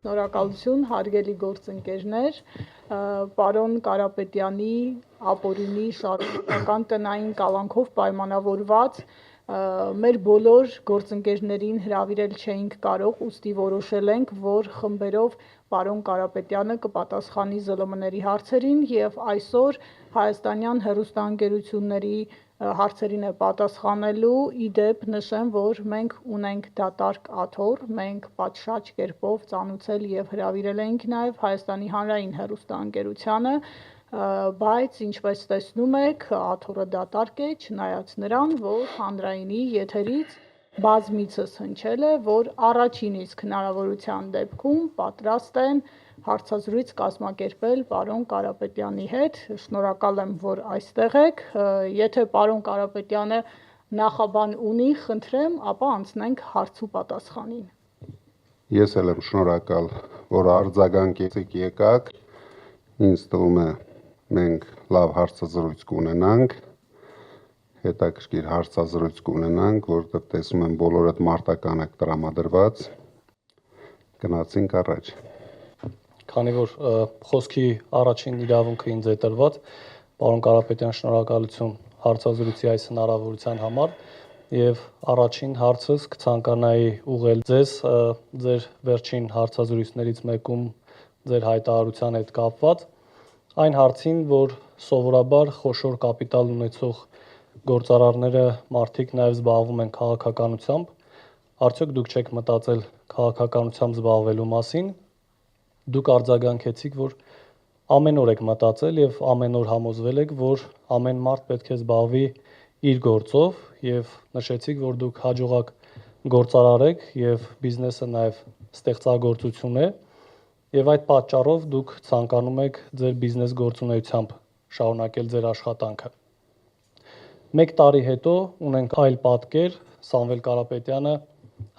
Շնորհակալություն, հարգելի գործընկերներ, պարոն Կարապետյանի ապօրինի շարունակական տնային կալանքով պայմանավորված մեր բոլոր գործընկերներին հրավիրել չէինք կարող, ուստի որոշել ենք, որ խմբերով պարոն Կարապետյանը կպատասխանի ԶԼՄ-ների հարցերին և այսօր հայաստանյան հեռուստաընկերությունների հարցերին է պատասխանելու, իդեպ նշեմ, որ մենք ունենք դատարկ աթոռ, մենք պատշաճ կերպով ծանուցել և հրավիրել էինք նաև Հայաստանի հանրային հեռուստաընկերությանը, բայց ինչպես տեսնում եք, աթոռը դատարկ է, չնայած նրան, որ հանրայինի եթերից բազմիցս հնչել է, որ առաջին իսկ հնարավորության դեպքում պատրաստ են հարցազրույց կազմակերպել պարոն Կարապետյանի հետ, շնորհակալ եմ, որ այստեղ եք, եթե պարոն Կարապետյանը նախաբան ունի, խնդրեմ, ապա անցնենք հարց ու պատասխանին։ Ես էլ եմ շնորհակալ, որ արձագանքեցիք եկաք, ինձ թվում է մենք լավ հարցազրույց կունենանք, հետաքրքիր հարցազրույց կունենանք, որտեղ տեսնում եմ բոլորդ մարտական եք տրամադրված, գնացինք առաջ։ Քանի որ խոսքի առաջին իրավունքը ինձ է տրված, պարոն Կարապետյան, շնորհակալություն հարցազրույցի այս հնարավորության համար եւ առաջին հարցս կցանկանայի ուղղել ձեզ ձեր վերջին հարցազրույցներից մեկում ձեր հայտարարության հետ կապված այն հարցին, որ սովորաբար խոշոր կապիտալ ունեցող գործարարները մարդիկ նաև զբաղվում են քաղաքականությամբ, արդյոք դուք չեք մտածել քաղաքականությամբ զբաղվելու մասին, դուք արձագանքեցիք, որ ամեն օր եք մտածել եւ ամեն օր համոզվել եք, որ ամեն մարդ պետք է զբաղվի իր գործով եւ նշեցիք, որ դուք հաջողակ գործարար եք եւ բիզնեսը նաեւ ստեղծագործություն է եւ այդ պատճառով դուք ցանկանում եք ձեր բիզնես գործունեությամբ շարունակել ձեր աշխատանքը։ Մեկ տարի հետո ունենք այլ պատկեր, Սամվել Կարապետյանը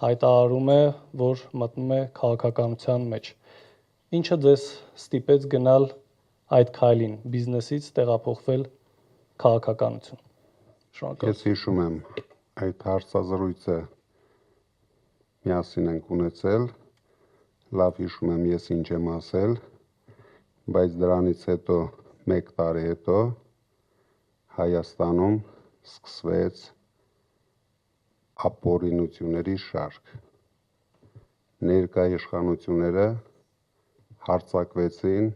հայտարարում է, որ մտնում է քաղաքականության մեջ։ Ինչը ձեզ ստիպեց գնալ այդ քայլին, բիզնեսից տեղափոխվել քաղաքականություն։ Շնորհակալ։ Ես հիշում եմ այդ հարցազրույցը միասին ենք ունեցել, լավ հիշում եմ ես ինչ եմ ասել, բայց դրանից հետո մեկ տարի հետո Հայաստանում սկսվեց ապօրինությունների շարք։ Ներկա իշխանությունները հարձակվեցին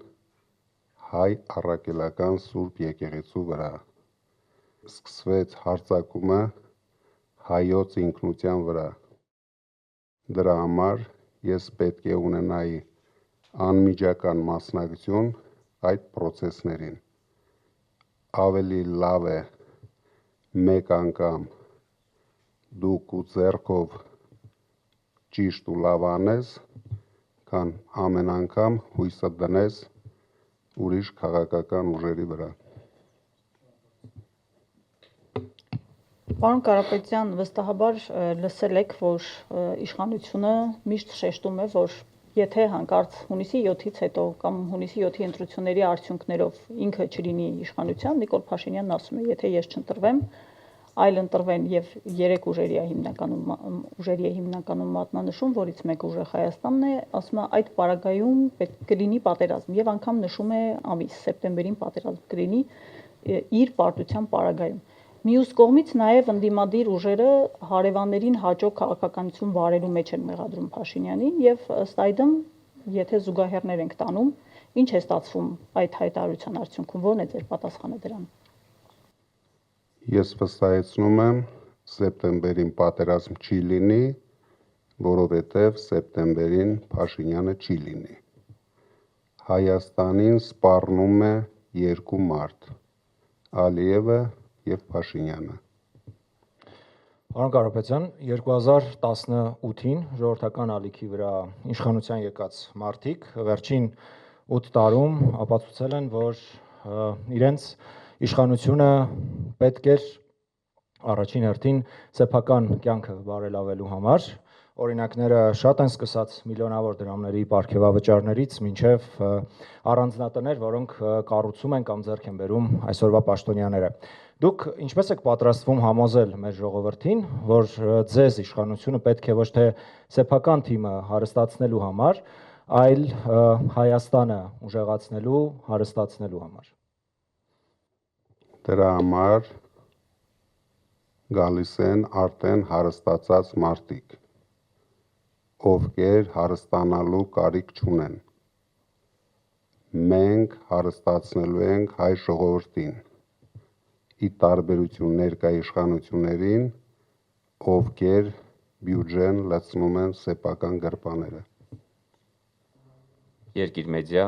հայ առաքելական Սուրբ եկեղեցու վրա։ Սկսվեց հարձակումը հայոց ինքնության վրա։ Դրա համար ես պետք է ունենայի անմիջական մասնակցություն այդ process-ներին։ Ավելի լավ է մեկ անգամ դու քո ձեռքով ճիշտ ու լավ անես, քան ամեն անգամ հույսը դնես ուրիշ քաղաքական ուժերի վրա։ Պարոն Կարապետյան, վստահաբար լսել եք, որ իշխանությունը միշտ շեշտում է, որ եթե հանկարծ հունիսի 7-ից հետո կամ հունիսի 7-ի ընտրությունների արդյունքներով ինքը չլինի իշխանության, Նիկոլ Փաշինյանն ասում է, եթե ես չընտրվեմ, այլ ընտրվեն եւ 3 ուժերի է հիմնականում մատնանշում, որից մեկը ուժեղ Հայաստանն է, ասում է այդ պարագայում պետք կլինի պատերազմ եւ անգամ նշում է ամիս սեպտեմբերին պատերազմ կլինի իր պարտության պարագայում։ Մյուս կողմից նաև ընդդիմադիր ուժերը հարևաններին հաջող քաղաքականություն վարելու մեջ են մեղադրում Փաշինյանին եւ ըստ այդմ, եթե զուգահեռներ ենք տանում, ինչ է ստացվում այդ հայտարարության արդյունքում, ո՞րն է ձեր պատասխանը դրան։ Ես վստահեցնում եմ, սեպտեմբերին պատերազմ չի լինի, որովհետև սեպտեմբերին Փաշինյանը չի լինի։ Հայաստանին սպառնում է երկու մարդ՝ Ալիևը եւ Փաշինյանը։ Պարոն Կարապետյան, 2018-ին ժողովրդական ալիքի վրա իշխանության եկած մարդիկ վերջին 8 տարում ապացուցել են, որ իրենց իշխանությունը պետք էր առաջին հերթին սեփական կյանքը բարելավելու համար։ Օրինակները շատ են սկսած միլիոնավոր դրամների պարգևավճարներից մինչև առանձնատներ, որոնք կառուցում են կամ ձեռք են բերում այսօրվա պաշտոնյաները։ Դուք ինչպես եք պատրաստվում համոզել մեր ժողովրդին, որ ձեզ իշխանությունը պետք է ոչ թե սեփական թիմը հարստացնելու համար, այլ Հայաստանը ուժեղացնելու, հարստացնելու համար։ Դրա համար գալիս են արդեն հարստացած մարդիկ, ովքեր հարստանալու կարիք չունեն։ Մենք հարստացնելու ենք հայ ժողովրդին, ի տարբերություն ներկա իշխանություններին, ովքեր բյուջեն լցնում են սեփական գրպաները։ Երկիր մեդիա,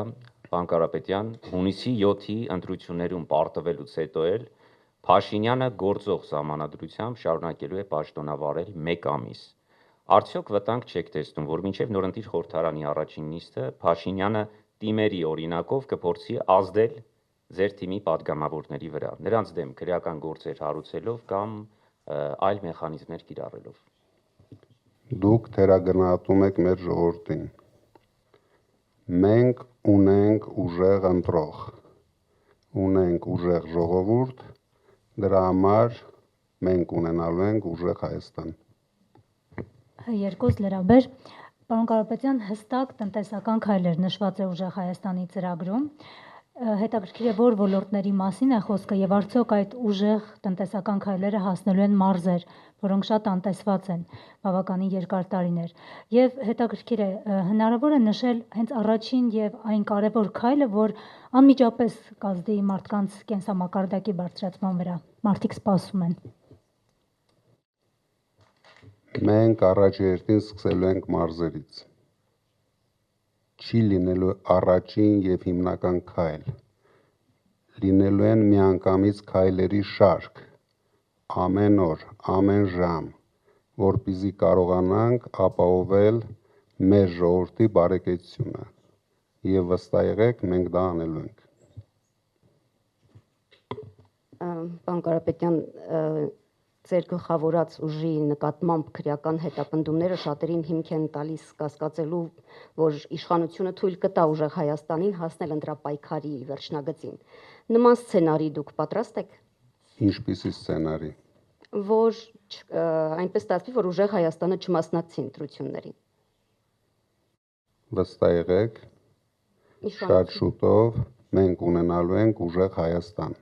պարոն Կարապետյան, հունիսի 7-ի ընտրություններում պարտվելուց հետո էլ Փաշինյանը գործող սահմանադրությամբ շարունակելու է պաշտոնավարել 1 ամիս։ Արդյոք վտանգ չեք տեսնում, որ մինչև նորընտիր խորհրդարանի առաջին նիստը Փաշինյանը տիմերի օրինակով կփորձի ազդել ձեր թիմի պատգամավորների վրա, նրանց դեմ քրեական գործեր հարուցելով կամ այլ մեխանիզմներ կիրառելով։ Դուք թերագնահատում եք մեր ժողովրդին։ Մենք ունենք ուժեղ ընտրող, ունենք ուժեղ ժողովուրդ, դրա համար մենք ունենալու ենք ուժեղ Հայաստան։ Երկուս լրաբեր, պարոն Կարապետյան, հստակ տնտեսական քայլեր նշված է ուժեղ Հայաստանի ծրագրում։ Հետաքրքիր է, որ ոլորտների մասին է խոսքը եւ արդյոք այդ ուժեղ տնտեսական քայլերը հասնելու են մարզեր, որոնք շատ անտեսված են բավականին երկար տարիներ։ Եվ հետաքրքիր է, հնարավոր է նշել հենց առաջին եւ այն կարևոր քայլը, որ անմիջապես կազդի մարդկանց կենսամակարդակի բարձրացման վրա։ Մարդիկ սպասում են։ Մենք առաջերտին սկսելու ենք մարզերից։ Չի լինելու առաջին եւ հիմնական քայլ։ Լինելու են միանգամից քայլերի շարք, ամեն օր, ամեն ժամ, որպեսզի կարողանանք ապահովել մեր ժողովրդի բարեկեցությունը։ Եվ վստահ եղեք, մենք դա անելու ենք։ Պարոն Կարապետյան, ձեր գլխավորած ուժի նկատմամբ քրեական հետապնդումները շատերին հիմք են տալիս կասկածելու, որ իշխանությունը թույլ կտա ուժեղ Հայաստանին հասնել ընտրապայքարի վերջնագծին։ Նման սցենարի դուք պատրաստ եք։ Ինչպիսի սցենարի։ Որ այնպես ստացվի, որ ուժեղ Հայաստանը չմասնակցի ընտրություններին։ Վստահ եղեք, շատ շուտով մենք ունենալու ենք ուժեղ Հայաստան։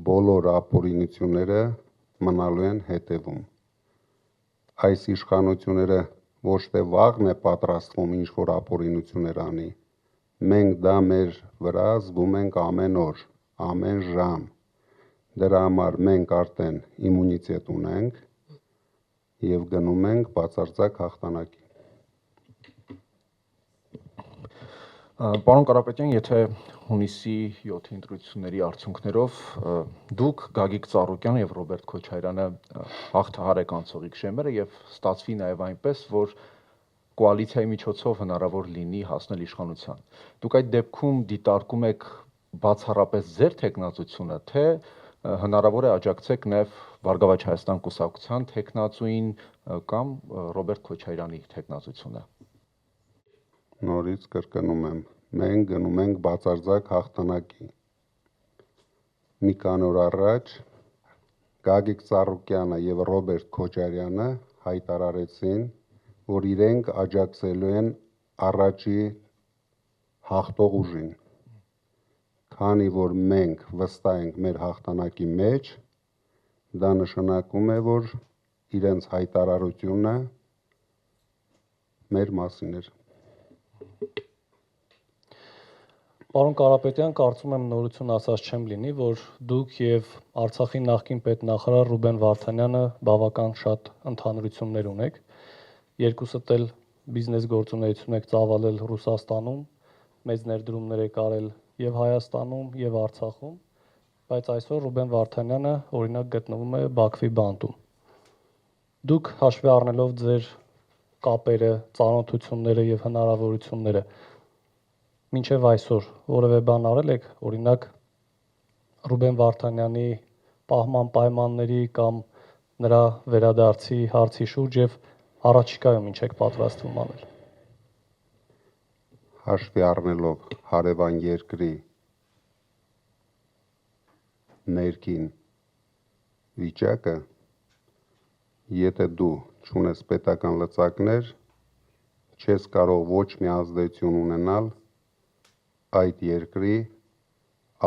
Բոլոր ապօրինությունները մնալու են հետևում։ Այս իշխանությունները ոչ թե վաղն է պատրաստվում ինչ-որ ապօրինություններ անի, մենք դա մեր վրա զգում ենք ամեն օր, ամեն ժամ։ Դրա համար մենք արդեն իմունիտետ ունենք եւ գնում ենք բացարձակ հաղթանակի։ Պարոն Կարապետյան, եթե հունիսի 7-ի ընտրությունների արդյունքներով դուք Գագիկ Ծառուկյանը եւ Ռոբերտ Քոչարյանը հաղթահարեք անցողիկ շեմերը եւ ստացվի նաեւ այնպես, որ կոալիցիայի միջոցով հնարավոր լինի հասնել իշխանության։ Դուք այդ դեպքում դիտարկում եք բացառապես ձեր թեկնածությունը, թե հնարավոր է աջակցեք նաեւ Բարգավաճ Հայաստան կուսակցության թեկնածուին կամ Ռոբերտ Քոչարյանի թեկնածությունը։ Նորից կրկնում եմ, մենք գնում ենք բացարձակ հաղթանակի։ Մի քանի օր առաջ Գագիկ Ծառուկյանը եւ Ռոբերտ Քոչարյանը հայտարարեցին, որ իրենք աջակցելու են առաջի հաղթող ուժին։ Քանի որ մենք վստահ ենք մեր հաղթանակի մեջ, դա նշանակում է, որ իրենց հայտարարությունը մեր մասին էր։ Պարոն Կարապետյան, կարծում եմ նորություն ասած չեմ լինի, որ դուք եւ Արցախի նախկին պետնախարար Ռուբեն Վարդանյանը բավական շատ ընդհանրություններ ունեք։ Երկուսդ էլ բիզնես գործունեություն եք ծավալել Ռուսաստանում, մեծ ներդրումներ եք արել եւ Հայաստանում եւ Արցախում, բայց այսօր Ռուբեն Վարդանյանը օրինակ գտնվում է Բաքվի բանտում։ Դուք հաշվի առնելով ձեր կապերը, ծանոթությունները եւ հնարավորությունները մինչև այսօր որևէ բան արել եք, օրինակ Ռուբեն Վարդանյանի պահման պայմանների կամ նրա վերադարձի հարցի շուրջ եւ առաջիկայում ինչ եք պատրաստվում անել։ Հաշվի առնելով հարևան երկրի ներքին վիճակը, եթե դու չունես պետական լծակներ, չես կարող ոչ մի ազդեցություն ունենալ այդ երկրի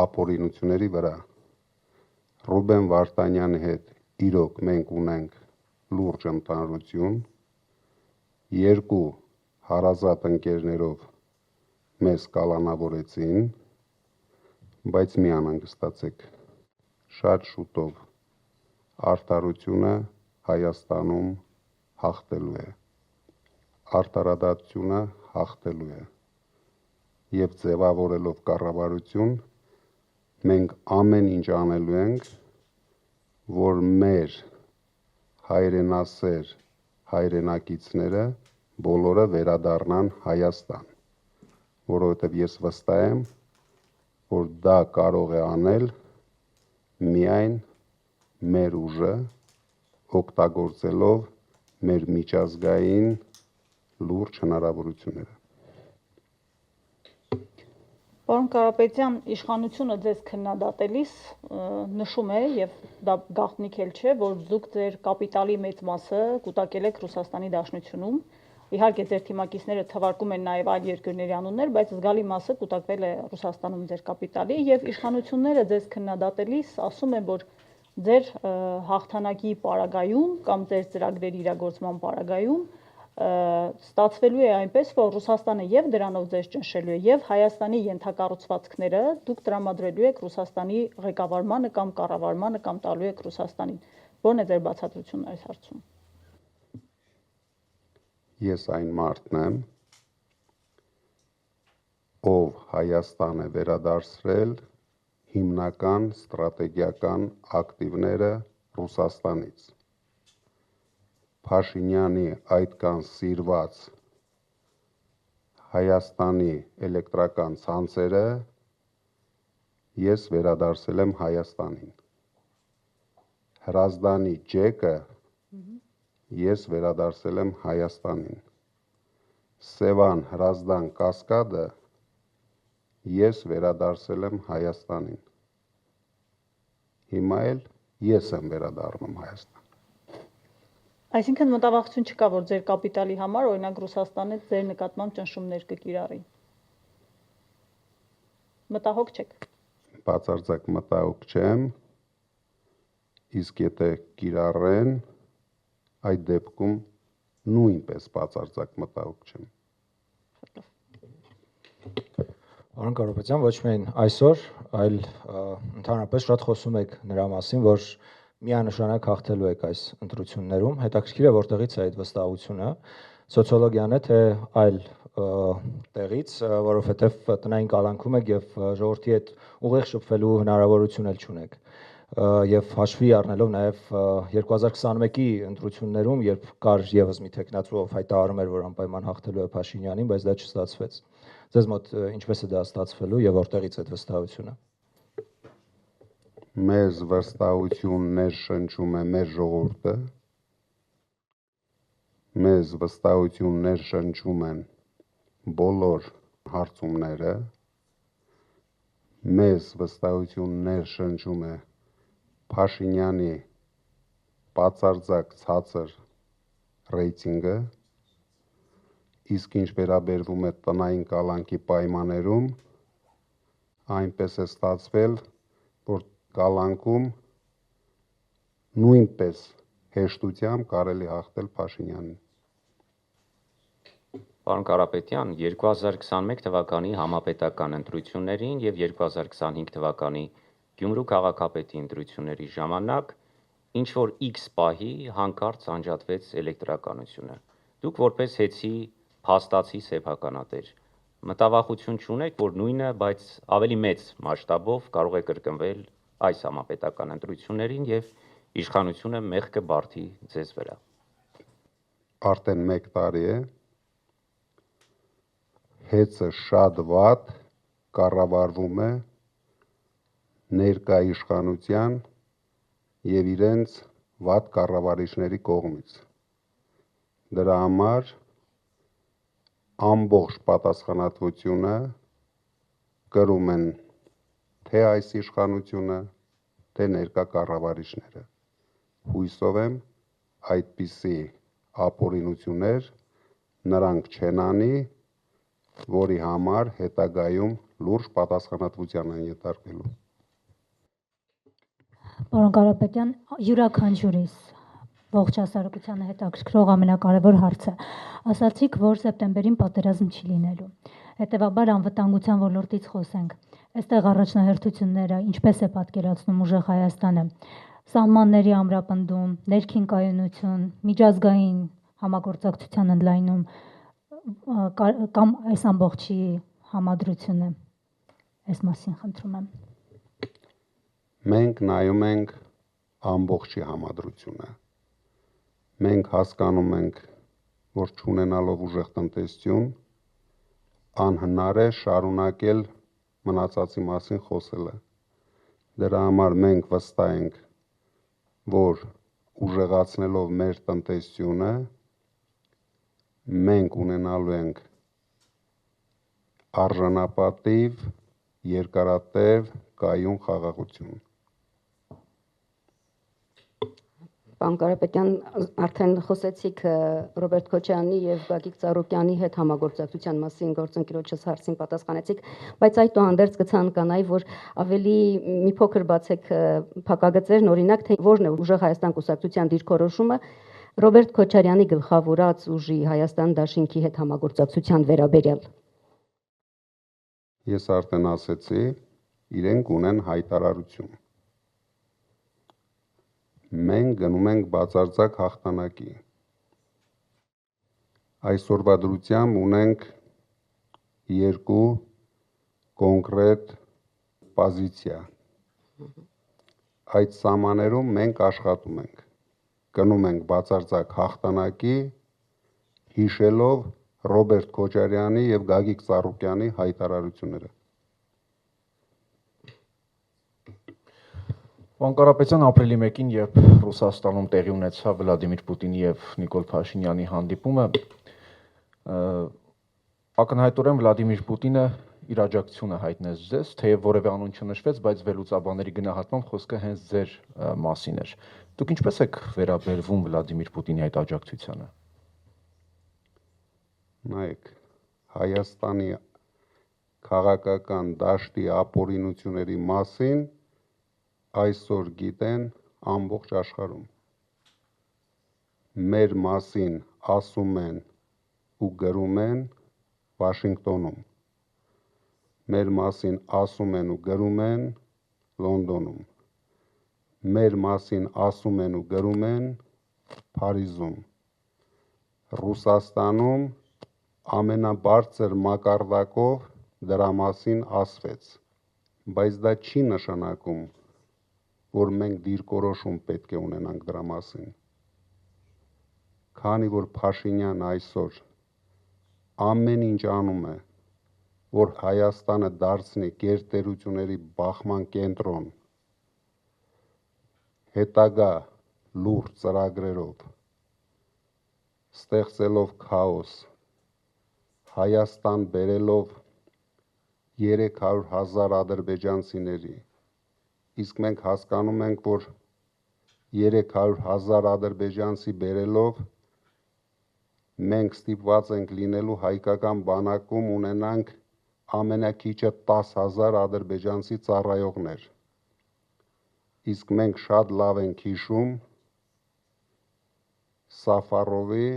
ապօրինությունների վրա։ Ռուբեն Վարդանյանի հետ իրոք մենք ունենք լուրջ ընդհանրություն, երկու հարազատ ընկերներով մեզ կալանավորեցին, բայց մի անհանգստացեք, շատ շուտով արդարությունը Հայաստանում հաղթելու է, արդարադատությունը հաղթելու է, եւ ձևավորելով կառավարություն, մենք ամեն ինչ անելու ենք, որ մեր հայրենասեր հայրենակիցները բոլորը վերադառնան Հայաստան, որովհետև ես վստահ եմ, որ դա կարող է անել միայն մեր ուժը, օգտագործելով մեր միջազգային լուրջ հնարավորությունները։ Պարոն Կարապետյան, իշխանությունը ձեզ քննադատելիս նշում է, եւ դա գաղտնիք էլ չէ, որ դուք ձեր կապիտալի մեծ մասը կուտակել եք Ռուսաստանի Դաշնությունում։ Իհարկե ձեր թիմակիցները թվարկում են նաև այլ երկրների անուններ, բայց զգալի մասը կուտակվել է Ռուսաստանում ձեր կապիտալի, եւ իշխանությունները ձեզ քննադատելիս ասում են, որ ձեր հաղթանակի պարագայում կամ ձեր ծրագրերի իրագործման պարագայում ստացվելու է այնպես, որ Ռուսաստանը եւ դրանով ձեզ ճնշելու է, եւ Հայաստանի ենթակառուցվածքները դուք տրամադրելու եք Ռուսաստանի ղեկավարմանը կամ կառավարմանը կամ տալու եք Ռուսաստանին։ Որն է ձեր բացատրությունն այս հարցում։ Ես այն մարդն եմ, ով Հայաստան է վերադարձրել հիմնական ստրատեգիական ակտիվները Ռուսաստանից։ Փաշինյանի այդքան սիրված Հայաստանի էլեկտրական ցանցերը ես վերադարձել եմ Հայաստանին։ Հրազդանի ջեկը ես վերադարձել եմ Հայաստանին։ Սևան Հրազդան կասկադը ես վերադարձել եմ Հայաստանին։ Հիմա էլ ես եմ վերադառնում Հայաստան։ Այսինքն մտավախություն չկա, որ ձեր կապիտալի համար, օրինակ Ռուսաստանը ձեր նկատմամբ ճնշումներ կկիրառի։ Մտահոգ չեք։ Բացարձակ մտահոգ չեմ, իսկ եթե կիրառեն, այդ դեպքում նույնպես բացարձակ մտահոգ չեմ։ Պարոն Կարապետյան, ոչ միայն այսօր, այլ ընդհանրապես շատ խոսում եք նրա մասին, որ միանշանակ հաղթելու եք այս ընտրություններում։ Հետաքրքիր է, որտեղից է այդ վստահությունը, սոցիոլոգիան է, թե այլ տեղից, որովհետև տնային կալանքում եք եւ ժողովրդի հետ ուղիղ շփվելու հնարավորություն էլ չունեք։ Եվ հաշվի առնելով նաև 2021-ի ընտրություններում, երբ կար եւս մի տեխնացու, ով հայտարարում էր, որ անպայման հաղթելու է Փաշինյանին, բայց դա չստացվեց։ Ձեզ մոտ ինչպես է դա ստացվելու եւ որտեղից է այդ վստահությունը։ Մեզ վստահություններ շնչում է մեր ժողովուրդը, մեզ վստահություններ շնչում են բոլոր հարցումները, մեզ վստահություններ շնչում է Փաշինյանի բացարձակ ցածր ռեյտինգը, իսկ ինչ վերաբերվում է տնային կալանքի պայմաններում, այնպես է ստացվել, որ կալանքում նույնպես հեշտությամբ կարելի հաղթել Փաշինյանին։ Պարոն Կարապետյան, 2021 թվականի համապետական ընտրություններին եւ 2025 թվականի Գյումրու քաղաքապետի ընտրությունների ժամանակ ինչ որ X պահի հանկարծ անջատվեց էլեկտրականությունը։ Դուք որպես հեծի փաստացի սեփականատեր մտավախություն չունեք, որ նույնը, բայց ավելի մեծ մասշտաբով կարող է կրկնվել այս համապետական ընտրություններին եւ իշխանությունը մեղքը բարդի ձեզ վրա։ Արդեն 1 տարի է հեծը շատ վատ կառավարվում է ներկա իշխանության եւ իրենց վատ կառավարիչների կողմից։ Դրա համար ամբողջ պատասխանատվությունը կրում են թե այս իշխանությունը, թե ներկա կառավարիչները։ Հույսով եմ այդպիսի ապօրինություններ նրանք չեն անի, որի համար հետագայում լուրջ պատասխանատվության են ենթարկվելու։ Պարոն Կարապետյան, յուրաքանչյուրիս ողջ հասարակությանը հետաքրքրող ամենակարևոր հարցը։ Ասացիք, որ սեպտեմբերին պատերազմ չի լինելու։ Հետևաբար անվտանգության ոլորտից խոսենք։ Այստեղ առաջնահերթությունները ինչպես է պատկերացնում ուժեղ Հայաստանը։ Սահմանների ամրապնդում, ներքին կայունություն, միջազգային համագործակցության ընդլայնում կամ այս ամբողջի համադրությունը։ Այս մասին խնդրում եմ։ Մենք նայում ենք ամբողջի համադրությունը։ Մենք հասկանում ենք, որ չունենալով ուժեղ տնտեսություն, անհնար է շարունակել մնացածի մասին խոսելը։ Դրա համար մենք վստահ ենք, որ ուժեղացնելով մեր տնտեսությունը, մենք ունենալու ենք արժանապատիվ, երկարատև, կայուն խաղաղություն։ Պարոն Կարապետյան, արդեն խոսեցիք Ռոբերտ Քոչարյանի եւ Գագիկ Ծառուկյանի հետ համագործակցության մասին, գործընկերոջս հարցին պատասխանեցիք, բայց այդուհանդերձ կցանկանայի, որ ավելի մի փոքր բացեք փակագծերն, օրինակ, թե որն է ուժեղ Հայաստան կուսակցության դիրքորոշումը Ռոբերտ Քոչարյանի գլխավորած ուժի Հայաստան Դաշինքի հետ համագործակցության վերաբերյալ։ Ես արդեն ասեցի, իրենք ունեն հայտարարություն։ Մենք գնում ենք բացարձակ հաղթանակի։ Այսօրվա դրությամբ ունենք երկու կոնկրետ պոզիցիա։ Այդ սահմաններում մենք աշխատում ենք։ Գնում ենք բացարձակ հաղթանակի, հիշելով Ռոբերտ Քոչարյանի եւ Գագիկ Ծառուկյանի հայտարարությունները։ Պարոն Կարապետյան, ապրիլի 1-ին, երբ Ռուսաստանում տեղի ունեցավ Վլադիմիր Պուտինի եւ Նիկոլ Փաշինյանի հանդիպումը, ակնհայտորեն Վլադիմիր Պուտինը իր աջակցությունը հայտնեց ձեզ, թեև որևէ անուն չնշվեց, բայց վերլուծաբանների գնահատմամբ խոսքը հենց ձեր մասին էր։ Դուք ինչպես եք վերաբերվում Վլադիմիր Պուտինի այդ աջակցությանը։ Նայեք, Հայաստանի քաղաքական դաշտի ապօրինությունների մասին այսօր գիտեն ամբողջ աշխարհում։ Մեր մասին ասում են ու գրում են Վաշինգտոնում։ Մեր մասին ասում են ու գրում են Լոնդոնում։ Մեր մասին ասում են ու գրում են Փարիզում։ Ռուսաստանում ամենաբարձր մակարդակով դրա մասին ասվեց, բայց դա չի նշանակում, որ մենք դիրքորոշում պետք է ունենանք դրա մասին։ Քանի որ Փաշինյանը այսօր ամեն ինչ անում է, որ Հայաստանը դարձնի գերտերությունների բախման կենտրոն, հետագա լուրջ ծրագրերով, ստեղծելով քաոս, Հայաստան բերելով 300,000 ադրբեջանցիների, իսկ մենք հասկանում ենք, որ 300,000 ադրբեջանցի բերելով մենք ստիպված ենք լինելու հայկական բանակում ունենանք ամենակիչը 10,000 ադրբեջանցի ծառայողներ։ Իսկ մենք շատ լավ ենք հիշում Սաֆարովի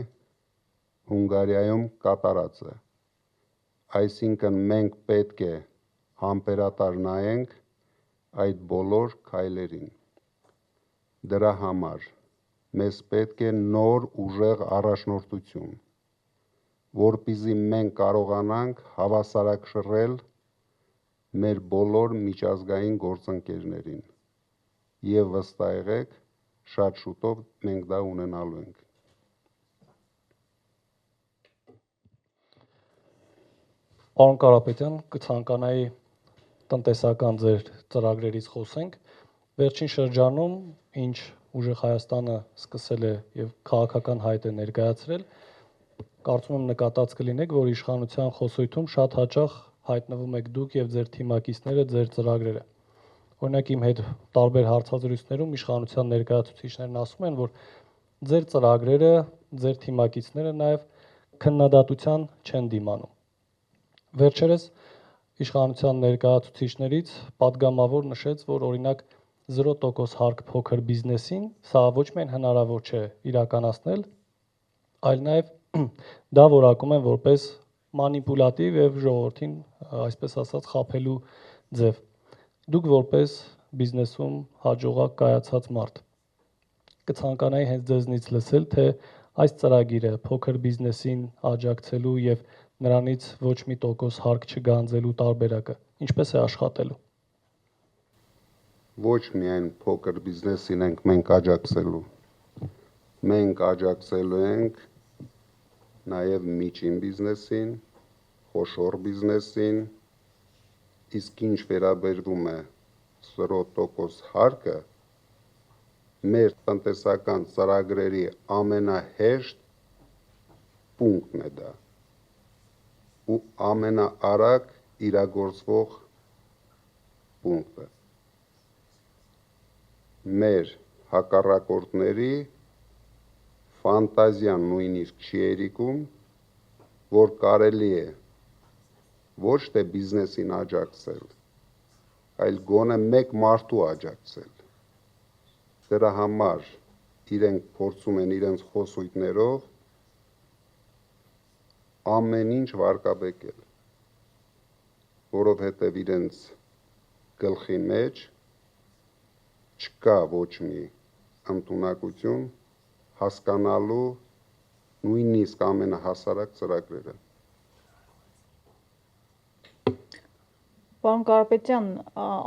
Հունգարիայում կատարածը։ Այսինքն մենք պետք է համբերատար նայենք այդ բոլոր քայլերին։ Դրա համար մեզ պետք է նոր ուժեղ առաջնորդություն, որպեսզի մենք կարողանանք հավասարակշռել մեր բոլոր միջազգային գործընկերներին։ Եվ վստահ եղեք, շատ շուտով մենք դա ունենալու ենք։ Պարոն Կարապետյան, կցանկանայի տնտեսական ձեր ծրագրերից խոսենք։ Վերջին շրջանում, ինչ ուժեղ Հայաստանը սկսել է եւ քաղաքական հայտ է ներկայացրել, կարծում եմ նկատած կլինեք, որ իշխանության խոսույթում շատ հաճախ հայտնվում եք դուք եւ ձեր թիմակիցները, ձեր ծրագրերը։ Օրինակ իմ հետ տարբեր հարցազրույցներում իշխանության ներկայացուցիչներն ասում են, որ ձեր ծրագրերը, ձեր թիմակիցները նաեւ քննադատության չեն դիմանում։ Վերջերս իշխանության ներկայացուցիչներից падգամավոր նշեց, որ օրինակ 0% հարկ փոքր բիզնեսին սա ոչ միայն հնարավոր չէ իրականացնել, այլ նաև դա որակում են որպես մանիպուլատիվ եւ ժողովրդին, այսպես ասած, խաբելու ձև։ Դուք որպես բիզնեսում հաջողակ կայացած մարդ կցանկանայի հենց ձեզնից լսել, թե այս ծրագիրը փոքր բիզնեսին աջակցելու եւ նրանից ոչ մի տոկոս հարկ չգանձելու տարբերակը ինչպես է աշխատելու։ Ոչ միայն փոքր բիզնեսին ենք մենք աջակցելու, մենք աջակցելու ենք նաև միջին բիզնեսին, խոշոր բիզնեսին, իսկ ինչ վերաբերվում է 0% հարկը, մեր տնտեսական ծրագրերի ամենահեշտ պունկտն է դա ու ամենաարագ իրագործվող պունկտը։ Մեր հակառակորդների ֆանտազիան նույնիսկ չի երիկում, որ կարելի է ոչ թե բիզնեսին աջակցել, այլ գոնե մեկ մարդու աջակցել։ Դրա համար իրենք փորձում են իրենց խոսույթներով ամեն ինչ վարկաբեկել, որովհետև իրենց գլխի մեջ չկա ոչ մի ընդունակություն հասկանալու նույնիսկ ամենահասարակ ծրագրերը։ Պարոն Կարապետյան,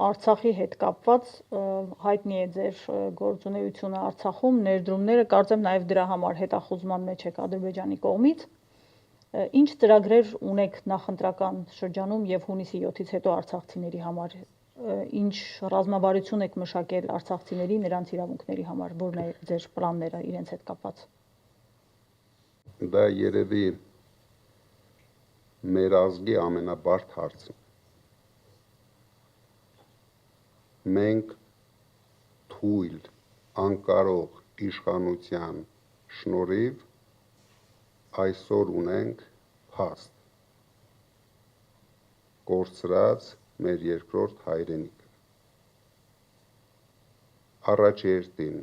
Արցախի հետ կապված հայտնի է ձեր գործունեությունը Արցախում, ներդրումները, կարծեմ նաև դրա համար հետախուզման մեջ եք Ադրբեջանի կողմից։ Ինչ ծրագրեր ունեք նախընտրական շրջանում եւ հունիսի 7-ից հետո արցախցիների համար, ինչ ռազմավարություն եք մշակել արցախցիների, նրանց իրավունքների համար, որն է ձեր պլանները իրենց հետ կապված։ Դա երևի մեր ազգի ամենաբարդ հարցն է։ Մենք թույլ, անկարող իշխանության շնորհիվ այսօր ունենք փաստ, կորցրած մեր երկրորդ հայրենիքը։ Առաջերտին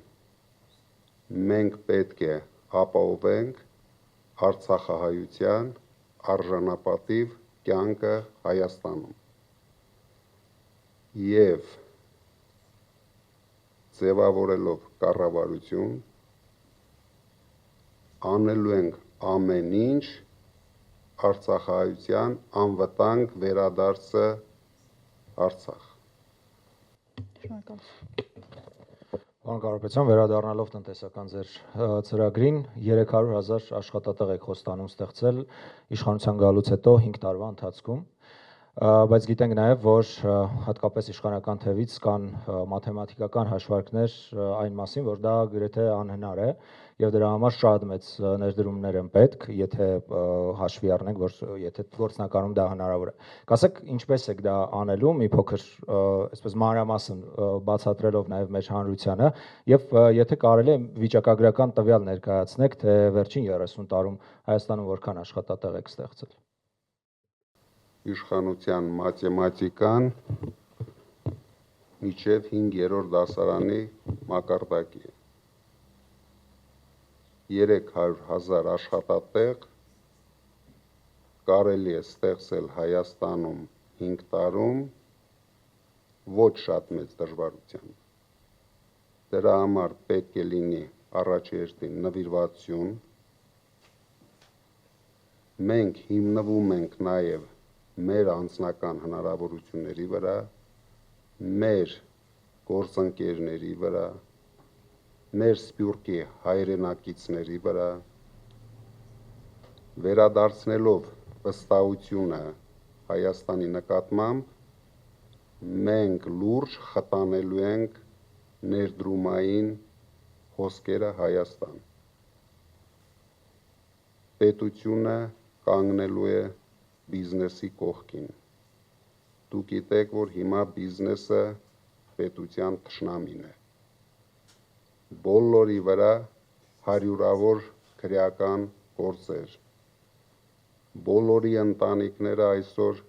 մենք պետք է ապահովենք արցախահայության արժանապատիվ կյանքը Հայաստանում եւ ձևավորելով կառավարություն անելու ենք ամեն ինչ արցախահայության անվտանգ վերադարձը Արցախ։ Պարոն Կարապետյան, վերադառնալով տնտեսական ձեր ծրագրին 300,000 աշխատատեղ եք խոստանում ստեղծել իշխանության գալուց հետո 5 տարվա ընթացքում, բայց գիտենք նաև, որ հատկապես իշխանական թևից կան մաթեմատիկական հաշվարկներ այն մասին, որ դա գրեթե անհնար է եւ դրա համար շատ մեծ ներդրումներ են պետք, եթե հաշվի առնենք, որ եթե գործնականում դա հնարավոր է։ Կասեք, ինչպես եք դա անելու, մի փոքր այսպես մանրամասն բացատրելով նաև մեր հանրությանը եւ եթե կարելի է վիճակագրական տվյալ ներկայացնեք, թե վերջին 30 տարում Հայաստանում որքան աշխատատեղ եք ստեղծել։ Իշխանության մաթեմատիկան միջև 5-րդ դասարանի մակարդակի է։ 300,000 աշխատատեղ կարելի է ստեղծել Հայաստանում 5 տարում ոչ շատ մեծ դժվարությամբ։ Դրա համար պետք է լինի առաջերտին նվիրվածություն։ Մենք հիմնվում ենք նաև մեր անձնական հնարավորությունների վրա, մեր գործընկերների վրա, մեր սփյուռքի հայրենակիցների վրա, վերադարձնելով վստահությունը Հայաստանի նկատմամբ, մենք լուրջ խտանելու ենք ներդրումային հոսքերը Հայաստան։ Պետությունը կանգնելու է բիզնեսի կողքին։ Դուք գիտեք, որ հիմա բիզնեսը պետության թշնամին է։ Բոլորի վրա հարյուրավոր քրեական գործեր, Բոլորի ընտանիքները այսօր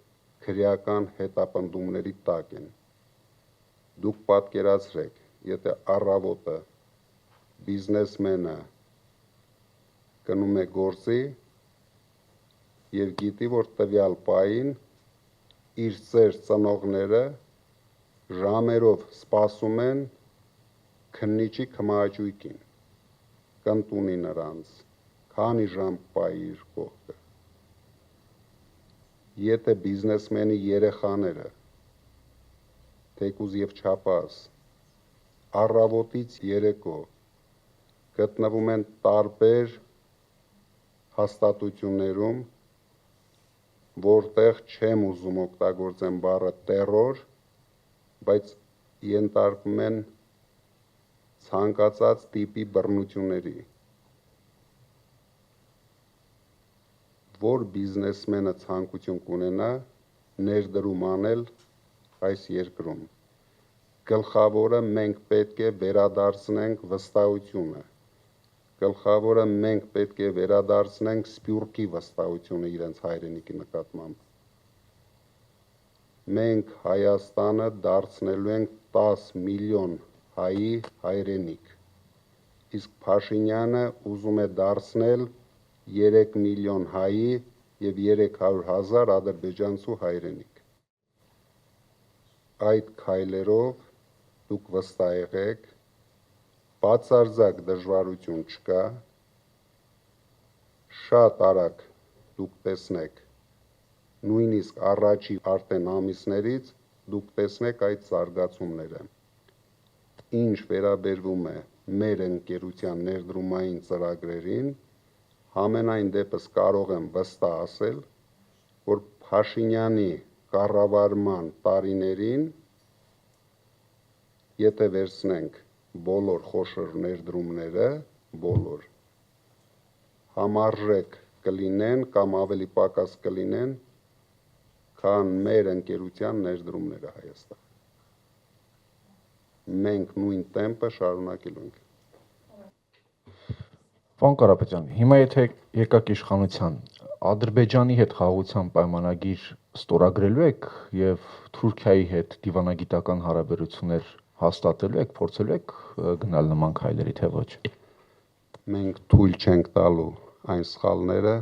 քրեական հետապնդումների տակ են։ Դուք պատկերացրեք, եթե առավոտը բիզնեսմենը գնում է գործի եւ գիտի, որ տվյալ պահին իր ծեր ծնողները ժամերով սպասում են քննիչի քմահաճույքին, կընտունի նրանց, քանի ժամ պահի իր կողքը։ Եթե բիզնեսմենի երեխաները թեկուզ եւ չափած առավոտից երեկո գտնվում են տարբեր հաստատություններում, որտեղ չեմ ուզում օգտագործեմ բառը տերոր, բայց ենթարկվում են ցանկացած տիպի բռնությունների, որ բիզնեսմենը ցանկություն կունենա ներդրում անել այս երկրում։ Գլխավորը մենք պետք է վերադարձնենք վստահությունը։ Գլխավորը մենք պետք է վերադարձնենք սփյուռքի վստահությունը իրենց հայրենիքի նկատմամբ։ Մենք Հայաստանը դարձնելու ենք 10 միլիոն հայի հայրենիք, իսկ Փաշինյանը ուզում է դարձնել 3 միլիոն հայի եւ 300,000 ադրբեջանցու հայրենիք։ Այդ քայլերով դուք վստահ եղեք, բացարձակ դժվարություն չկա, շատ արագ դուք տեսնեք, նույնիսկ առաջի արդեն ամիսներից դուք տեսնեք այդ զարգացումները։ Ինչ վերաբերվում է մեր ընկերության ներդրումային ծրագրերին, համենայն դեպս կարող եմ վստահ ասել, որ Փաշինյանի կառավարման տարիներին, եթե վերցնենք բոլոր խոշոր ներդրումները, բոլոր, համարժեք կլինեն կամ ավելի պակաս կլինեն, քան մեր ընկերության ներդրումները Հայաստան։ Մենք նույն տեմպը շարունակելու ենք։ Պարոն Կարապետյան, հիմա եթե եկաք իշխանության, Ադրբեջանի հետ խաղաղության պայմանագիր ստորագրելու եք եւ Թուրքիայի հետ դիվանագիտական հարաբերություններ հաստատելու եք, փորձելու եք գնալ նման քայլերի, թե ոչ։ Մենք թույլ չենք տալու այն սխալները,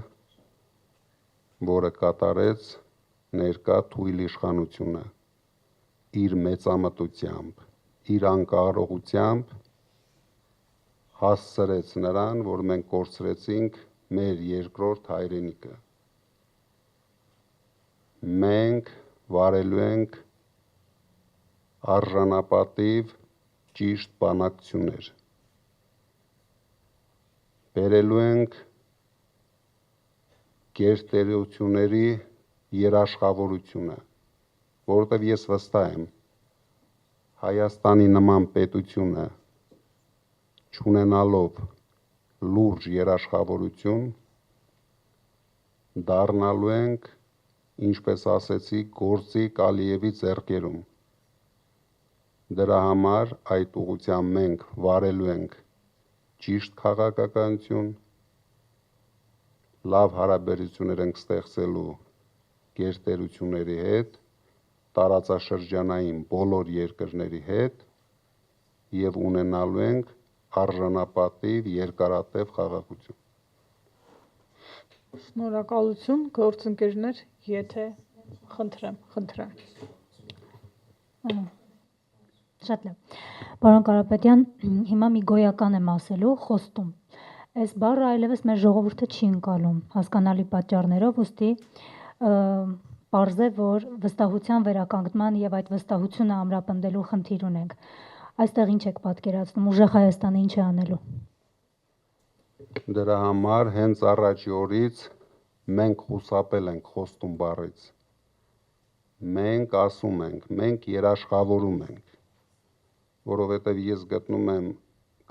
որը կատարեց ներկա թույլ իշխանությունը իր մեծամտությամբ, իր անկարողությամբ հասցրեց նրան, որ մենք կորցրեցինք մեր երկրորդ հայրենիքը։ Մենք վարելու ենք արժանապատիվ ճիշտ բանակցություններ։ Բերելու ենք գերտերությունների երաշխավորությունը, որովհետև ես վստահ եմ, Հայաստանի նման պետությունը չունենալով լուրջ երաշխավորություն, դառնալու ենք, ինչպես ասեցի, գործիք Ալիևի ձեռքերում։ Դրա համար այդ ուղղությամբ մենք վարելու ենք ճիշտ քաղաքականություն, լավ հարաբերություններ ենք ստեղծելու գերտերությունների հետ, տարածաշրջանային բոլոր երկրների հետ եւ ունենալու ենք արժանապատիվ երկարատև խաղաղություն։ Շնորհակալություն, գործընկերներ, եթե խնդրեմ։ Շատ լավ։ Պարոն Կարապետյան, հիմա մի գոյական եմ ասելու, խոստում։ Այս բառը այլևս մեր ժողովուրդը չի ընկալում, հասկանալի պատճառներով, ուստի պարզ է, որ վստահության վերականգնման եւ այդ վստահությունը ամրապնդելու խնդիր ունենք։ Այստեղ ինչ եք պատկերացնում, ուժեղ Հայաստանը ինչ է անելու։ Դրա համար հենց առաջի օրից մենք խուսափել ենք խոստում բառից։ Մենք ասում ենք, մենք երաշխավորում ենք, որովհետև ես գտնում եմ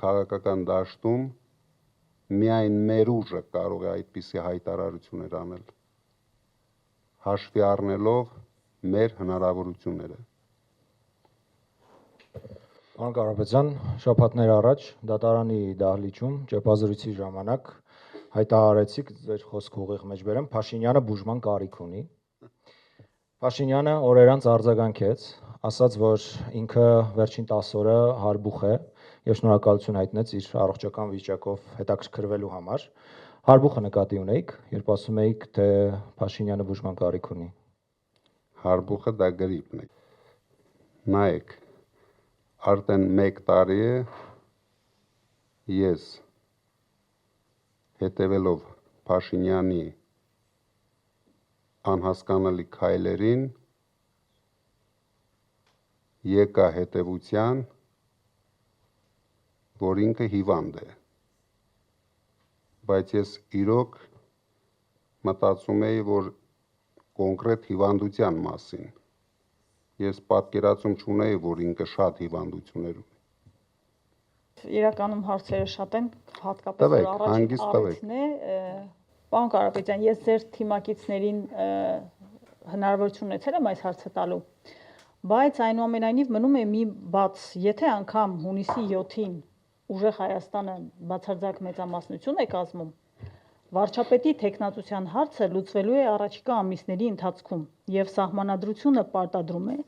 քաղաքական դաշտում միայն մեր ուժը կարող է այդպիսի հայտարարություններ անել, հաշվի առնելով մեր հնարավորությունները։ Պարոն Կարապետյան, շաբաթներ առաջ դատարանի դահլիճում ճեպազրույցի ժամանակ հայտարարեցիք, ձեր խոսքը ուղիղ մեջ բերեմ, Փաշինյանը բուժման կարիք ունի։ Փաշինյանը օրեր անց արձագանքեց, ասաց, որ ինքը վերջին 10 օրը հարբուխ է եւ շնորհակալություն հայտնեց իր առողջական վիճակով հետաքրքրվելու համար։ Հարբուխը նկատի ունեիք, երբ ասում էիք, թե Փաշինյանը բուժման կարիք ունի։ Հարբուխը դա գրիպն է։ Նայեք, արդեն 1 տարի է ես հետևելով Փաշինյանի անհասկանալի քայլերին եկա հետևության, որ ինքը հիվանդ է, բայց ես իրոք մտածում էի, որ կոնկրետ հիվանդության մասին, ես պատկերացում չունեի, որ ինքը շատ հիվանդություններ ունի։ Իրականում հարցերը շատ են, հատկապես որ առաջին առիթն է, պարոն Կարապետյան, ես ձեր թիմակիցներին հնարավորություն ունեցել եմ այս հարցը տալու, բայց այնուամենայնիվ մնում է մի բաց, եթե անգամ հունիսի 7-ին ուժեղ Հայաստանը բացարձակ մեծամասնություն է կազմում, վարչապետի թեկնածության հարցը լուծվելու է առաջիկա ամիսների ընթացքում եւ սահմանադրությունը պարտադրում է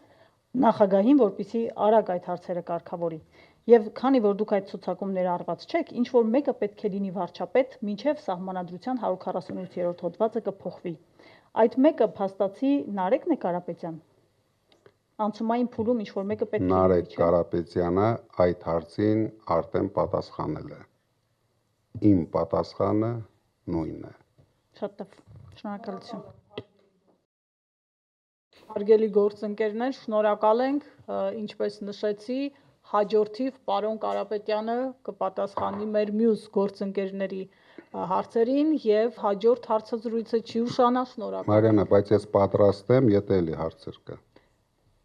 նախագահին, որպեսզի արագ այդ հարցերը կարգավորի։ Եվ քանի որ դուք այդ ցուցակումները արված չեք, ինչ որ մեկը պետք է լինի վարչապետ, մինչև սահմանադրության 148-րդ հոդվածը կփոխվի։ Այդ մեկը փաստացի Նարեկն է Կարապետյան։ Անցումային փուլում ինչ որ մեկը պետք է լինի։ Նարեկ Կարապետյանը այդ հարցին արդեն պատասխանել է։ Իմ պատասխանը նույնն է։ Շատ լավ, շնորհակալություն։ Հարգելի գործընկերներ, շնորհակալ ենք, ինչպես նշեցի, հաջորդիվ պարոն Կարապետյանը կպատասխանի մեր մյուս գործընկերների հարցերին եւ հաջորդ հարցազրույցը չի ուշանա, շնորհակալ։ Մարիանա, բայց ես պատրաստ եմ, եթե էլի հարցեր կա։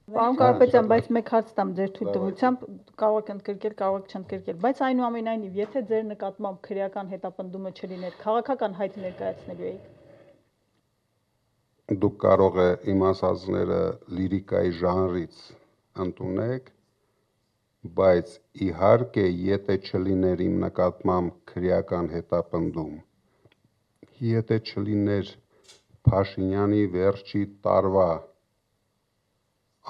Պարոն Կարապետյան, բայց մեկ հարց տամ ձեր թույլտվությամբ, կարող եք ընդգրկել, կարող եք չընդգրկել, բայց այնուամենայնիվ, եթե ձեր նկատմամբ քրեական հետապնդումը չլիներ, քաղաքական հայտ ներկայացնելու էիք։ Դուք կարող է իմ ասածները լիրիկայի ժանրից ընդունեք, բայց իհարկե, եթե չլիներ իմ նկատմամբ քրեական հետապնդում, եթե չլիներ Փաշինյանի վերջի տարվա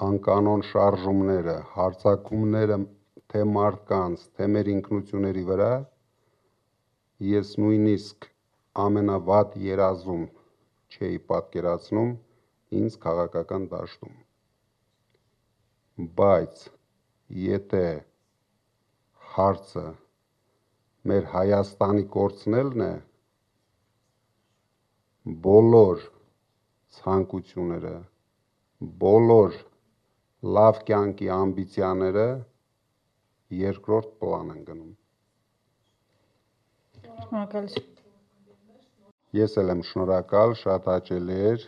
անկանոն շարժումները, հարձակումները թե մարդկանց, թե մեր ինքնությունների վրա, ես նույնիսկ ամենավատ երազում չէի պատկերացնում ինձ քաղաքական դաշտում։ Բայց եթե հարցը մեր Հայաստանի կորցնելն է, բոլոր ցանկությունները, բոլոր լավ կյանքի ամբիցիաները երկրորդ պլան են գնում։ Շնորհակալություն։ Ես էլ եմ շնորհակալ, շատ հաճելի էր